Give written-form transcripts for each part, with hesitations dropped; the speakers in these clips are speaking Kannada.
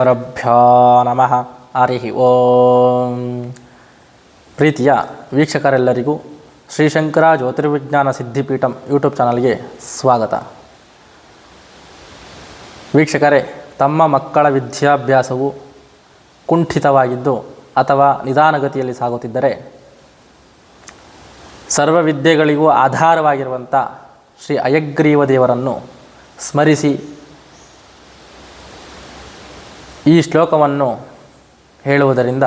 ಪರಭ್ಯೋ ನಮಃ. ಹರಿ ಓಂ. ಪ್ರೀತಿಯ ವೀಕ್ಷಕರೆಲ್ಲರಿಗೂ ಶ್ರೀಶಂಕರ ಜ್ಯೋತಿರ್ವಿಜ್ಞಾನ ಸಿದ್ಧಿಪೀಠಂ ಯೂಟ್ಯೂಬ್ ಚಾನಲ್ಗೆ ಸ್ವಾಗತ. ವೀಕ್ಷಕರೇ, ತಮ್ಮ ಮಕ್ಕಳ ವಿದ್ಯಾಭ್ಯಾಸವು ಕುಂಠಿತವಾಗಿದ್ದು ಅಥವಾ ನಿಧಾನಗತಿಯಲ್ಲಿ ಸಾಗುತ್ತಿದ್ದರೆ ಸರ್ವ ವಿದ್ಯೆಗಳಿಗೂ ಆಧಾರವಾಗಿರುವಂಥ ಶ್ರೀ ಹಯಗ್ರೀವ ದೇವರನ್ನು ಸ್ಮರಿಸಿ ಈ ಶ್ಲೋಕವನ್ನು ಹೇಳುವುದರಿಂದ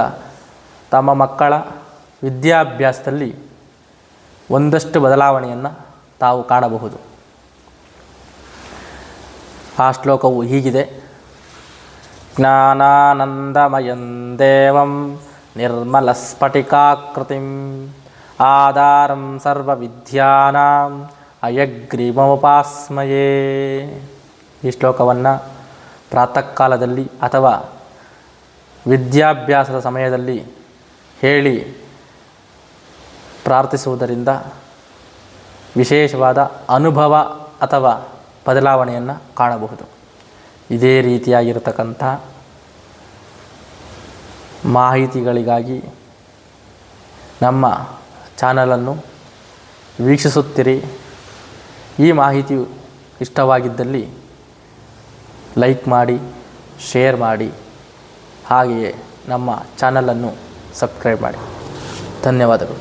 ತಮ್ಮ ಮಕ್ಕಳ ವಿದ್ಯಾಭ್ಯಾಸದಲ್ಲಿ ಒಂದಷ್ಟು ಬದಲಾವಣೆಯನ್ನು ತಾವು ಕಾಣಬಹುದು. ಆ ಶ್ಲೋಕವು ಹೀಗಿದೆ: ಜ್ಞಾನಾನಂದಮಯಂ ದೇವಂ ನಿರ್ಮಲಸ್ಫಟಿಕಾಕೃತಿಂ ಆಧಾರಂ ಸರ್ವವಿದ್ಯಾನಾಂ ಹಯಗ್ರೀವಮುಪಾಸ್ಮಯೇ. ಈ ಶ್ಲೋಕವನ್ನು ಪ್ರಾತಃ ಕಾಲದಲ್ಲಿ ಅಥವಾ ವಿದ್ಯಾಭ್ಯಾಸದ ಸಮಯದಲ್ಲಿ ಹೇಳಿ ಪ್ರಾರ್ಥಿಸುವುದರಿಂದ ವಿಶೇಷವಾದ ಅನುಭವ ಅಥವಾ ಬದಲಾವಣೆಯನ್ನು ಕಾಣಬಹುದು. ಇದೇ ರೀತಿಯಾಗಿರತಕ್ಕಂಥ ಮಾಹಿತಿಗಳಿಗಾಗಿ ನಮ್ಮ ಚಾನಲನ್ನು ವೀಕ್ಷಿಸುತ್ತಿರಿ. ಈ ಮಾಹಿತಿಯು ಇಷ್ಟವಾಗಿದ್ದಲ್ಲಿ ಲೈಕ್ ಮಾಡಿ, ಶೇರ್ ಮಾಡಿ, ಹಾಗೆಯೇ ನಮ್ಮ ಚಾನಲನ್ನು ಸಬ್ಸ್ಕ್ರೈಬ್ ಮಾಡಿ. ಧನ್ಯವಾದಗಳು.